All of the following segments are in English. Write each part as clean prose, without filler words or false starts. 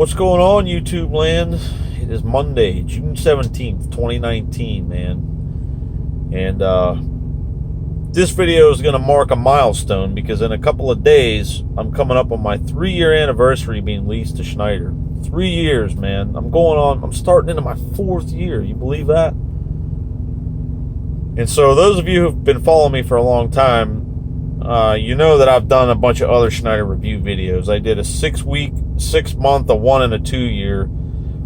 What's going on, YouTube land? It is Monday, June 17th, 2019, man. And this video is going to mark a milestone because in a couple of days, I'm coming up on my 3-year anniversary being leased to Schneider. 3 years, man. I'm starting into my 4th year. You believe that? And so those of you who've been following me for a long time, you know that I've done a bunch of other Schneider review videos. I did a 6-week, 6-month, a 1 and a 2 year.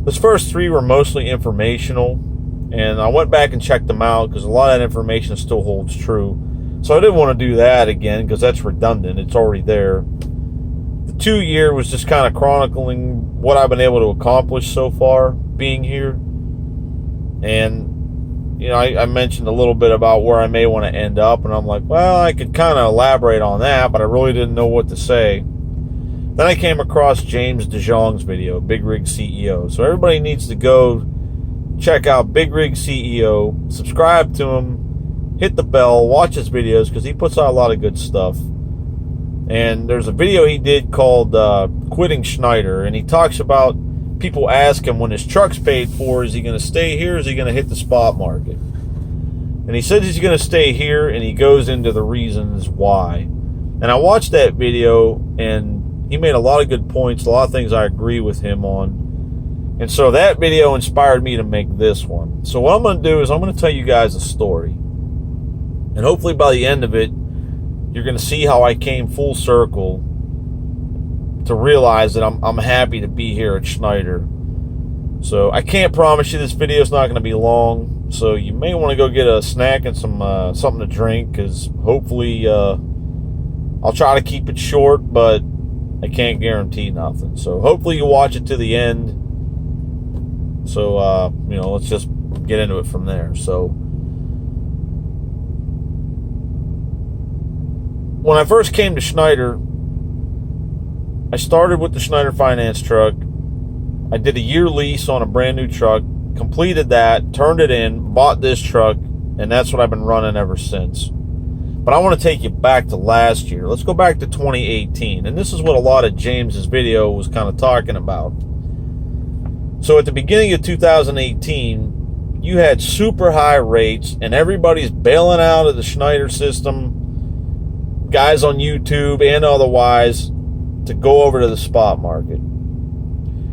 Those first 3 were mostly informational, and I went back and checked them out because a lot of that information still holds true. So I didn't want to do that again because that's redundant. It's already there. The 2 year was just kind of chronicling what I've been able to accomplish so far being here. And you know, I mentioned a little bit about where I may want to end up, and I'm like, well, I could kind of elaborate on that, but I really didn't know what to say. Then I came across James DeJong's video, Big Rig CEO. So everybody needs to go check out Big Rig CEO, subscribe to him, hit the bell, watch his videos, because he puts out a lot of good stuff. And there's a video he did called Quitting Schneider, and he talks about people ask him when his truck's paid for, is he going to stay here or is he going to hit the spot market? And he says he's going to stay here, and he goes into the reasons why. And I watched that video, and he made a lot of good points, a lot of things I agree with him on. And so that video inspired me to make this one. So what I'm going to do is I'm going to tell you guys a story. And hopefully by the end of it, you're going to see how I came full circle to realize that I'm happy to be here at Schneider. So I can't promise you this video is not going to be long, so you may want to go get a snack and some something to drink, because hopefully I'll try to keep it short, but I can't guarantee nothing. So hopefully you watch it to the end. So you know, let's just get into it from there. So when I first came to Schneider, I started with the Schneider finance truck. I did a year lease on a brand new truck, completed that, turned it in, bought this truck, and that's what I've been running ever since. But I want to take you back to last year. Let's go back to 2018. And this is what a lot of James's video was kind of talking about. So at the beginning of 2018, you had super high rates, and everybody's bailing out of the Schneider system, guys on YouTube and otherwise, to go over to the spot market.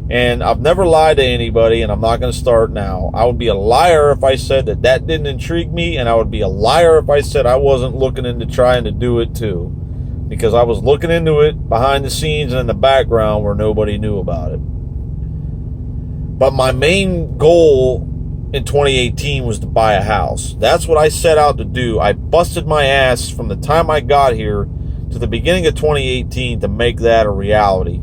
And I've never lied to anybody, and I'm not going to start now. I would be a liar if I said that didn't intrigue me, and I would be a liar if I said I wasn't looking into trying to do it too, because I was looking into it behind the scenes and in the background where nobody knew about it. But my main goal in 2018 was to buy a house. That's what I set out to do. I busted my ass from the time I got here to the beginning of 2018 to make that a reality.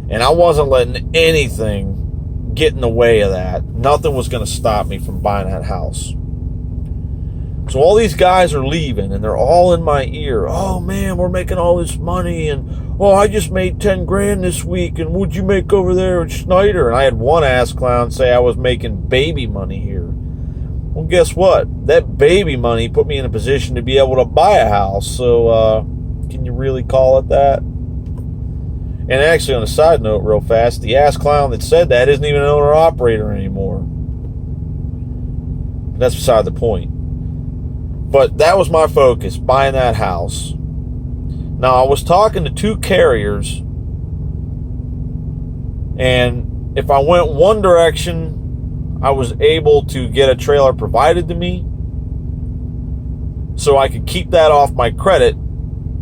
And I wasn't letting anything get in the way of that. Nothing was going to stop me from buying that house. So all these guys are leaving, and they're all in my ear. Oh man, we're making all this money, and oh, I just made 10 grand this week, and what'd you make over there at Schneider? And I had one ass clown say I was making baby money here. Well, guess what? That baby money put me in a position to be able to buy a house. So can you really call it that? And actually, on a side note, real fast, the ass clown that said that isn't even an owner-operator anymore. That's beside the point. But that was my focus, buying that house. Now, I was talking to 2 carriers, and if I went one direction, I was able to get a trailer provided to me, so I could keep that off my credit,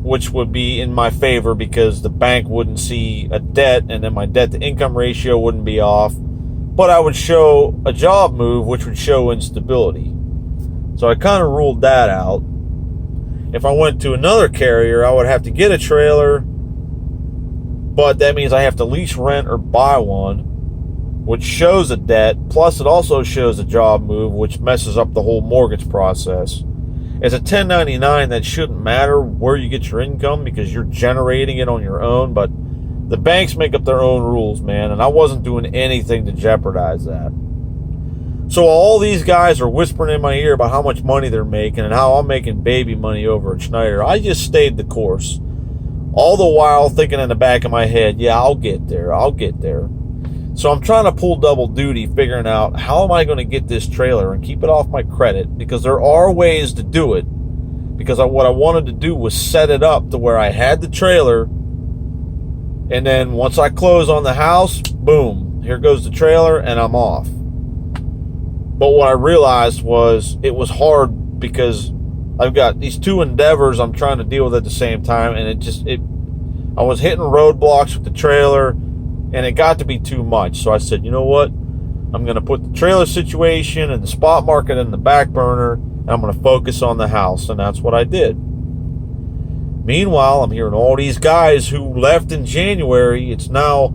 which would be in my favor because the bank wouldn't see a debt, and then my debt-to-income ratio wouldn't be off. But I would show a job move, which would show instability. So I kind of ruled that out. If I went to another carrier, I would have to get a trailer, but that means I have to lease, rent, or buy one, which shows a debt, plus it also shows a job move, which messes up the whole mortgage process. As a 1099, that shouldn't matter where you get your income because you're generating it on your own, but the banks make up their own rules, man, and I wasn't doing anything to jeopardize that. So all these guys are whispering in my ear about how much money they're making and how I'm making baby money over at Schneider. I just stayed the course. All the while thinking in the back of my head, yeah, I'll get there. So I'm trying to pull double duty, figuring out how am I going to get this trailer and keep it off my credit, because there are ways to do it. Because what I wanted to do was set it up to where I had the trailer, and then once I close on the house, boom, here goes the trailer, and I'm off. But what I realized was it was hard because I've got these two endeavors I'm trying to deal with at the same time, and I was hitting roadblocks with the trailer, and it got to be too much. So I said, you know what? I'm going to put the trailer situation and the spot market in the back burner, and I'm going to focus on the house, and that's what I did. Meanwhile, I'm hearing all these guys who left in January. It's now,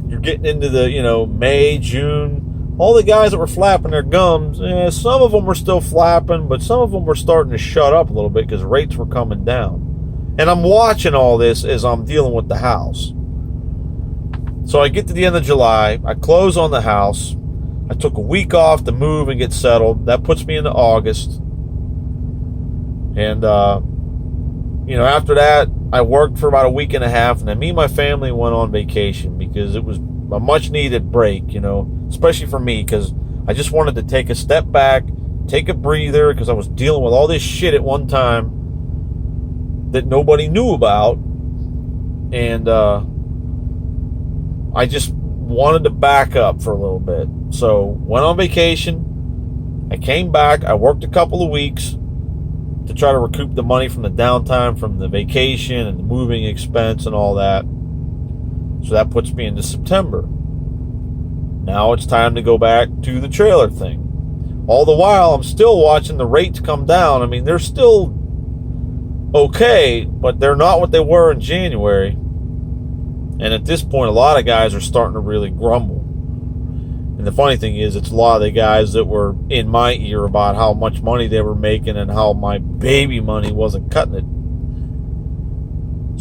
you're getting into the, May, June. All the guys that were flapping their gums, some of them were still flapping, but some of them were starting to shut up a little bit because rates were coming down. And I'm watching all this as I'm dealing with the house. So I get to the end of July. I close on the house. I took a week off to move and get settled. That puts me into August. And, after that, I worked for about a week and a half. And then me and my family went on vacation because it was a much-needed break, especially for me, because I just wanted to take a step back, take a breather, because I was dealing with all this shit at one time that nobody knew about. And I just wanted to back up for a little bit. So went on vacation. I came back. I worked a couple of weeks to try to recoup the money from the downtime from the vacation and the moving expense and all that. So that puts me into September. Now it's time to go back to the trailer thing. All the while, I'm still watching the rates come down. I mean, they're still okay, but they're not what they were in January. And at this point, a lot of guys are starting to really grumble. And the funny thing is, it's a lot of the guys that were in my ear about how much money they were making and how my baby money wasn't cutting it.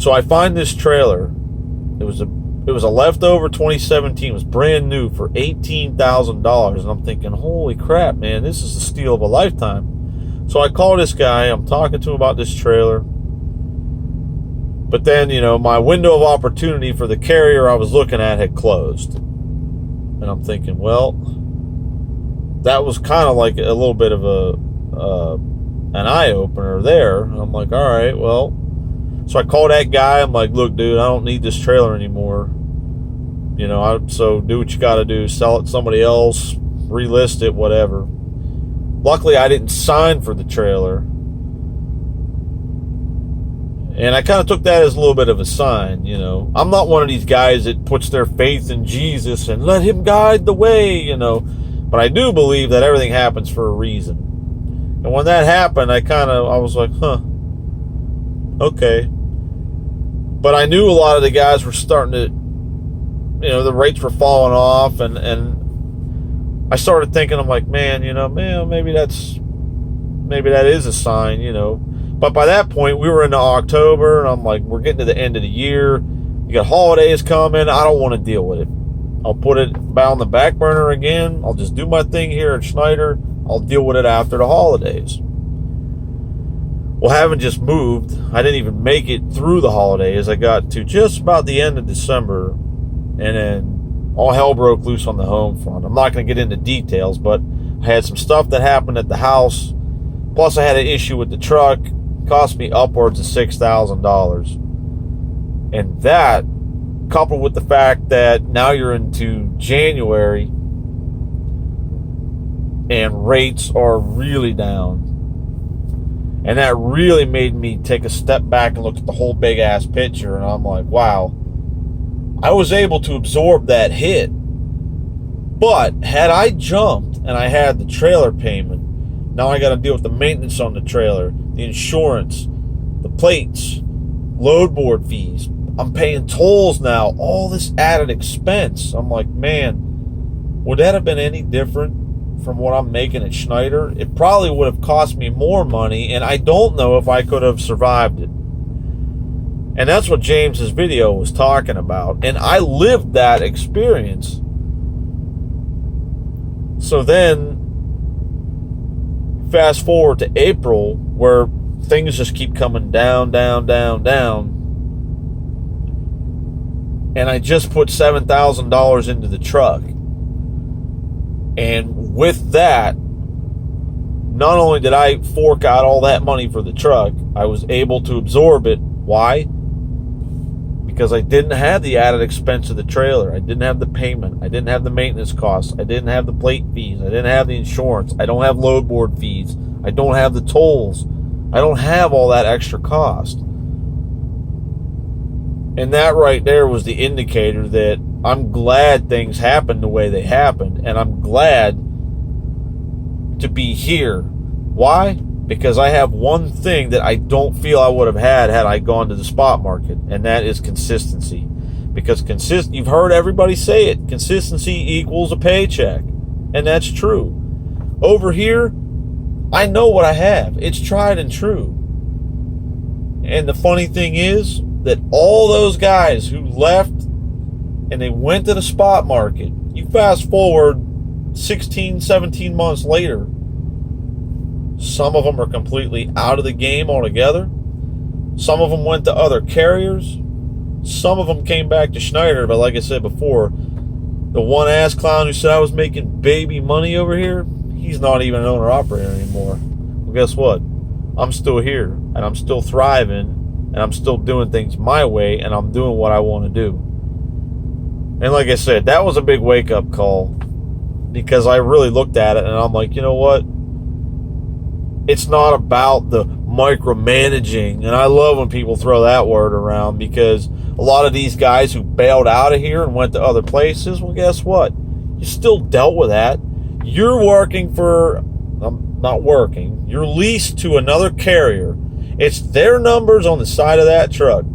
So I find this trailer. It was a leftover 2017. It was brand new for $18,000. And I'm thinking, holy crap, man, this is the steal of a lifetime. So I call this guy. I'm talking to him about this trailer. But then, my window of opportunity for the carrier I was looking at had closed. And I'm thinking, well, that was kind of like a little bit of an eye-opener there. And I'm like, all right, well. So I called that guy. I'm like, look, dude, I don't need this trailer anymore. So do what you got to do. Sell it to somebody else, relist it, whatever. Luckily, I didn't sign for the trailer. And I kind of took that as a little bit of a sign, I'm not one of these guys that puts their faith in Jesus and let him guide the way, But I do believe that everything happens for a reason. And when that happened, I was like, okay. But I knew a lot of the guys were starting to, the rates were falling off. And I started thinking, I'm like, man, maybe that is a sign, But by that point, we were into October, and I'm like, we're getting to the end of the year. You got holidays coming. I don't want to deal with it. I'll put it on the back burner again. I'll just do my thing here at Schneider. I'll deal with it after the holidays. Well, having just moved, I didn't even make it through the holidays. I got to just about the end of December, and then all hell broke loose on the home front. I'm not going to get into details, but I had some stuff that happened at the house. Plus, I had an issue with the truck. Cost me upwards of $6,000. And that, coupled with the fact that now you're into January and rates are really down, and that really made me take a step back and look at the whole big ass picture. And I'm like, wow, I was able to absorb that hit. But had I jumped and I had the trailer payment, now I got to deal with the maintenance on the trailer, the insurance, the plates, load board fees. I'm paying tolls now, all this added expense. I'm like, man, would that have been any different from what I'm making at Schneider? It probably would have cost me more money, and I don't know if I could have survived it. And that's what James's video was talking about. And I lived that experience. So then, fast forward to April, where things just keep coming down, down, down, down. And I just put $7,000 into the truck. And with that, not only did I fork out all that money for the truck, I was able to absorb it. Why? Because I didn't have the added expense of the trailer. I didn't have the payment. I didn't have the maintenance costs. I didn't have the plate fees. I didn't have the insurance. I don't have load board fees. I don't have the tolls. I don't have all that extra cost. And that right there was the indicator that I'm glad things happened the way they happened. And I'm glad to be here. Why? Because I have one thing that I don't feel I would have had I gone to the spot market. And that is consistency. Because you've heard everybody say it. Consistency equals a paycheck. And that's true. Over here, I know what I have. It's tried and true. And the funny thing is that all those guys who left and they went to the spot market, you fast forward 16, 17 months later, some of them are completely out of the game altogether. Some of them went to other carriers. Some of them came back to Schneider, but like I said before, the one ass clown who said I was making baby money over here, he's not even an owner-operator anymore. Well, guess what? I'm still here, and I'm still thriving, and I'm still doing things my way, and I'm doing what I want to do. And like I said, that was a big wake-up call, because I really looked at it, and I'm like, you know what? It's not about the micromanaging, and I love when people throw that word around, because a lot of these guys who bailed out of here and went to other places, well, guess what? You still dealt with that. You're working for, not working, you're leased to another carrier. It's their numbers on the side of that truck.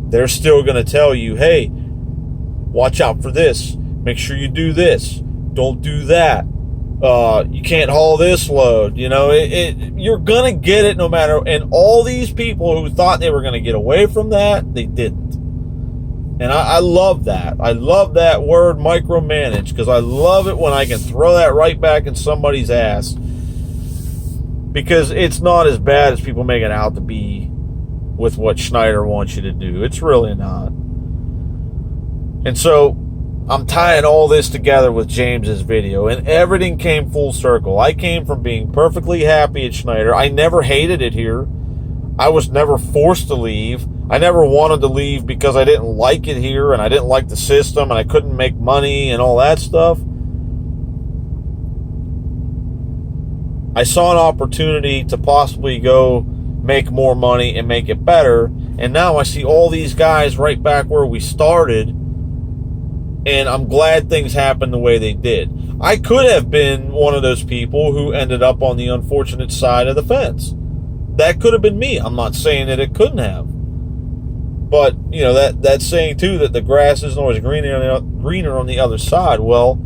They're still going to tell you, hey, watch out for this. Make sure you do this. Don't do that. You can't haul this load. You know, you're going to get it no matter. And all these people who thought they were going to get away from that, they didn't. And I love that. I love that word micromanage, because I love it when I can throw that right back in somebody's ass. Because it's not as bad as people make it out to be with what Schneider wants you to do. It's really not. And so I'm tying all this together with James's video, and everything came full circle. I came from being perfectly happy at Schneider. I never hated it here. I was never forced to leave. I never wanted to leave because I didn't like it here, and I didn't like the system, and I couldn't make money and all that stuff. I saw an opportunity to possibly go make more money and make it better, and now I see all these guys right back where we started, and I'm glad things happened the way they did. I could have been one of those people who ended up on the unfortunate side of the fence. That could have been me. I'm not saying that it couldn't have. But, you know, that saying, too, that the grass isn't always greener on the other side. Well,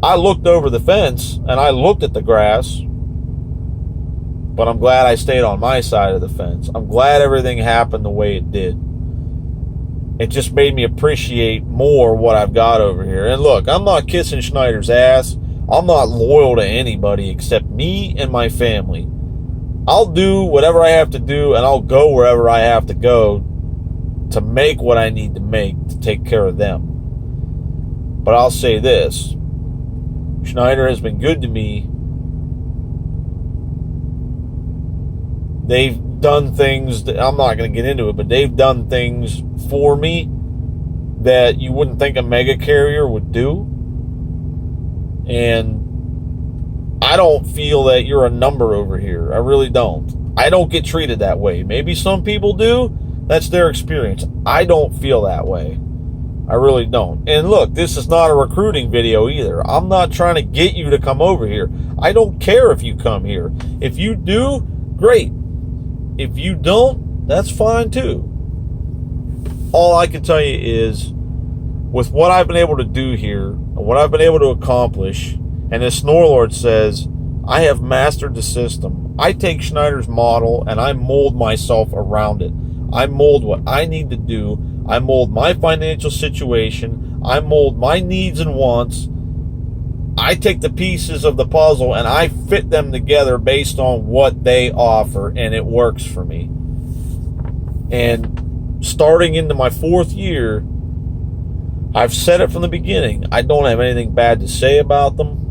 I looked over the fence, and I looked at the grass, but I'm glad I stayed on my side of the fence. I'm glad everything happened the way it did. It just made me appreciate more what I've got over here. And look, I'm not kissing Schneider's ass. I'm not loyal to anybody except me and my family. I'll do whatever I have to do, and I'll go wherever I have to go to make what I need to make to take care of them. But I'll say this. Schneider has been good to me. They've done things that, I'm not going to get into it, but they've done things for me that you wouldn't think a mega carrier would do. And I don't feel that you're a number over here. I really don't. I don't get treated that way. Maybe some people do. That's their experience. I don't feel that way. I really don't. And look, this is not a recruiting video either. I'm not trying to get you to come over here. I don't care if you come here. If you do, great. If you don't, that's fine too. All I can tell you is, with what I've been able to do here, and what I've been able to accomplish, and as Snorlord says, I have mastered the system. I take Schneider's model and I mold myself around it. I mold what I need to do. I mold my financial situation. I mold my needs and wants. I take the pieces of the puzzle and I fit them together based on what they offer, and it works for me. And starting into my 4th year, I've said it from the beginning. I don't have anything bad to say about them.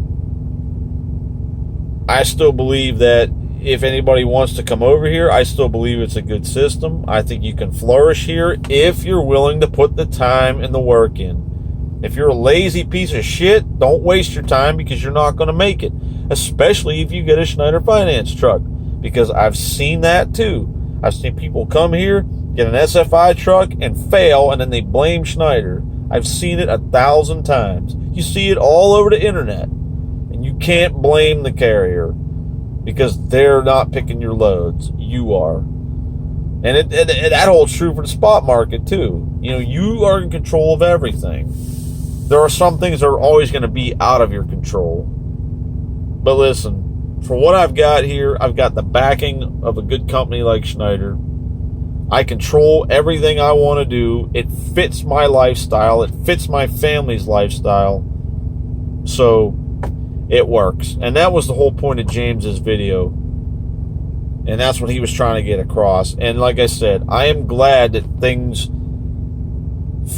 I still believe that if anybody wants to come over here, I still believe it's a good system. I think you can flourish here if you're willing to put the time and the work in. If you're a lazy piece of shit, don't waste your time because you're not going to make it. Especially if you get a Schneider finance truck. Because I've seen that too. I've seen people come here, get an SFI truck, and fail, and then they blame Schneider. I've seen it 1,000 times. You see it all over the internet. And you can't blame the carrier because they're not picking your loads. You are. And that holds true for the spot market too. You know, you are in control of everything. There are some things that are always going to be out of your control. But listen, for what I've got here, I've got the backing of a good company like Schneider. I control everything I want to do. It fits my lifestyle. It fits my family's lifestyle. So it works. And that was the whole point of James's video. And that's what he was trying to get across. And like I said, I am glad that things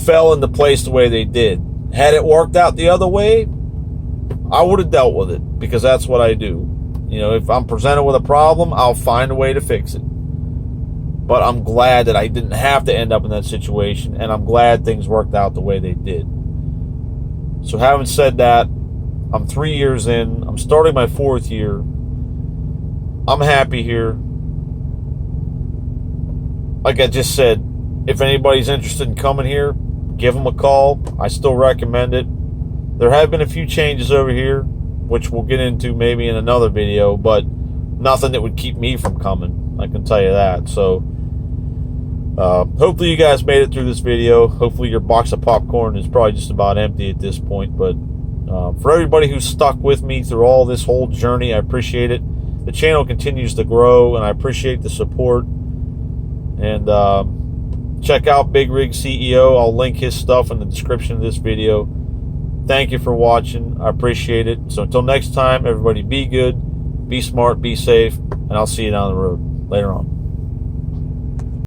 fell into place the way they did. Had it worked out the other way, I would have dealt with it because that's what I do. You know, if I'm presented with a problem, I'll find a way to fix it. But I'm glad that I didn't have to end up in that situation, and I'm glad things worked out the way they did. So having said that, I'm 3 years in. I'm starting my 4th year. I'm happy here. Like I just said, if anybody's interested in coming here, give them a call. I still recommend it. There have been a few changes over here, which we'll get into maybe in another video, but nothing that would keep me from coming. I can tell you that. So hopefully you guys made it through this video. Hopefully your box of popcorn is probably just about empty at this point. But for everybody who's stuck with me through all this whole journey, I appreciate it. The channel continues to grow, and I appreciate the support. And check out Big Rig CEO. I'll link his stuff in the description of this video. Thank you for watching. I appreciate it. So until next time, everybody be good, be smart, be safe, and I'll see you down the road. Later on.